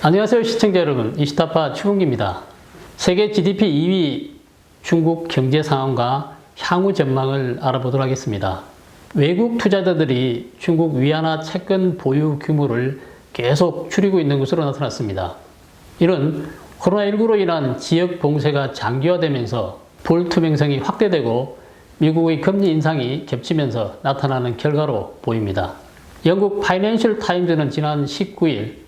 안녕하세요 시청자 여러분, 이시타파 최봉기입니다. 세계 GDP 2위 중국 경제 상황과 향후 전망을 알아보도록 하겠습니다. 외국 투자자들이 중국 위안화 채권 보유 규모를 계속 줄이고 있는 것으로 나타났습니다. 이런 코로나19로 인한 지역 봉쇄가 장기화되면서 불투명성이 확대되고 미국의 금리 인상이 겹치면서 나타나는 결과로 보입니다. 영국 파이낸셜 타임즈는 지난 19일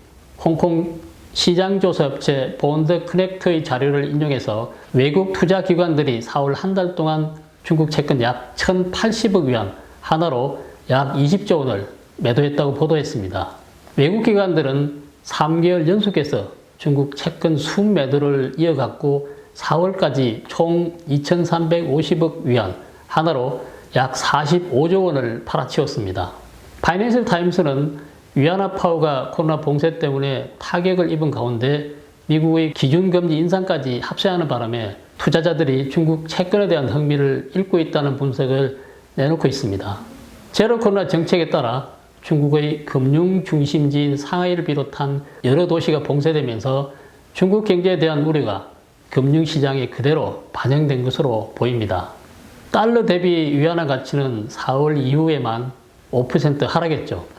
홍콩 시장조사업체 본드 커넥트의 자료를 인용해서 외국 투자기관들이 4월 한 달 동안 중국 채권 약 1,080억 위안, 하나로 약 20조 원을 매도했다고 보도했습니다. 외국 기관들은 3개월 연속해서 중국 채권 순매도를 이어갔고 4월까지 총 2,350억 위안, 하나로 약 45조 원을 팔아치웠습니다. 파이낸셜 타임스는 위안화 파워가 코로나 봉쇄 때문에 타격을 입은 가운데 미국의 기준금리 인상까지 합세하는 바람에 투자자들이 중국 채권에 대한 흥미를 잃고 있다는 분석을 내놓고 있습니다. 제로 코로나 정책에 따라 중국의 금융 중심지인 상하이를 비롯한 여러 도시가 봉쇄되면서 중국 경제에 대한 우려가 금융시장에 그대로 반영된 것으로 보입니다. 달러 대비 위안화 가치는 4월 이후에만 5% 하락했죠.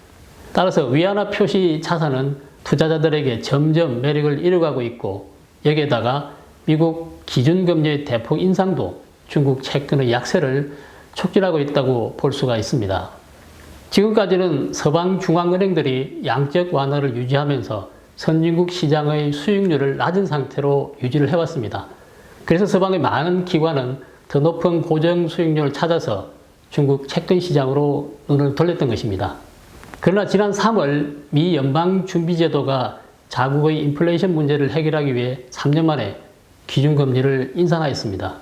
따라서 위안화 표시 자산은 투자자들에게 점점 매력을 잃어가고 있고, 여기에다가 미국 기준금리의 대폭 인상도 중국 채권의 약세를 촉진하고 있다고 볼 수가 있습니다. 지금까지는 서방 중앙은행들이 양적 완화를 유지하면서 선진국 시장의 수익률을 낮은 상태로 유지를 해왔습니다. 그래서 서방의 많은 기관은 더 높은 고정 수익률을 찾아서 중국 채권 시장으로 눈을 돌렸던 것입니다. 그러나 지난 3월 미 연방준비제도가 자국의 인플레이션 문제를 해결하기 위해 3년 만에 기준금리를 인상하였습니다.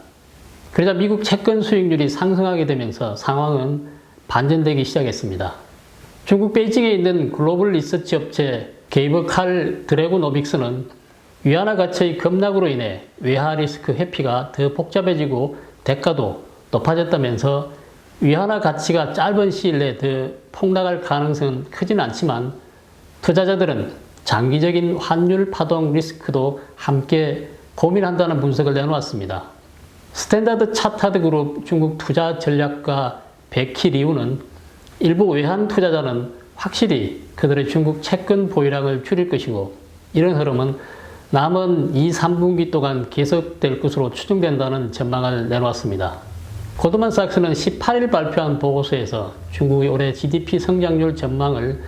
그러자 미국 채권 수익률이 상승하게 되면서 상황은 반전되기 시작했습니다. 중국 베이징에 있는 글로벌 리서치 업체 게이버 칼 드래고노믹스는 위안화 가치의 급락으로 인해 외화 리스크 회피가 더 복잡해지고 대가도 높아졌다면서 위안화 가치가 짧은 시일 내에 더 폭락할 가능성은 크진 않지만 투자자들은 장기적인 환율 파동 리스크도 함께 고민한다는 분석을 내놓았습니다. 스탠다드 차타드 그룹 중국 투자 전략가 백희 리우는 일부 외환 투자자는 확실히 그들의 중국 채권 보유량을 줄일 것이고, 이런 흐름은 남은 2, 3분기 동안 계속될 것으로 추정된다는 전망을 내놓았습니다. 고드만삭스는 18일 발표한 보고서에서 중국의 올해 GDP 성장률 전망을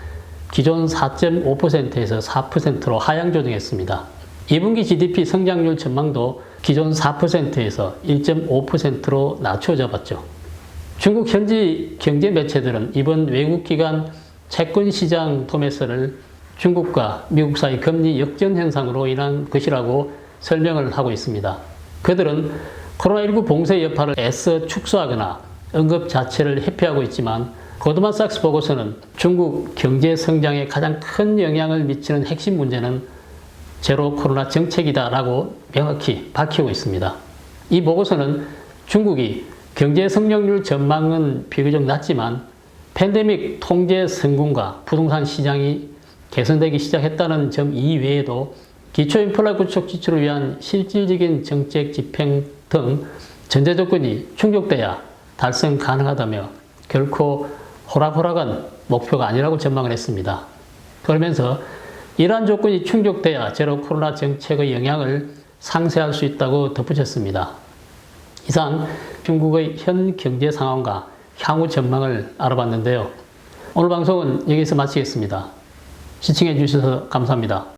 기존 4.5%에서 4%로 하향 조정했습니다. 2분기 GDP 성장률 전망도 기존 4%에서 1.5%로 낮춰 잡았죠. 중국 현지 경제 매체들은 이번 외국 기관 채권 시장 도매세를 중국과 미국 사이 금리 역전 현상으로 인한 것이라고 설명을 하고 있습니다. 그들은 코로나19 봉쇄 여파를 애써 축소하거나 언급 자체를 회피하고 있지만, 고드만삭스 보고서는 중국 경제 성장에 가장 큰 영향을 미치는 핵심 문제는 제로 코로나 정책이다라고 명확히 밝히고 있습니다. 이 보고서는 중국이 경제 성장률 전망은 비교적 낮지만 팬데믹 통제 성공과 부동산 시장이 개선되기 시작했다는 점 이외에도 기초인프라 구축 지출을 위한 실질적인 정책 집행 등 전제 조건이 충족돼야 달성 가능하다며 결코 호락호락한 목표가 아니라고 전망을 했습니다. 그러면서 이러한 조건이 충족돼야 제로 코로나 정책의 영향을 상쇄할 수 있다고 덧붙였습니다. 이상 중국의 현 경제 상황과 향후 전망을 알아봤는데요. 오늘 방송은 여기서 마치겠습니다. 시청해 주셔서 감사합니다.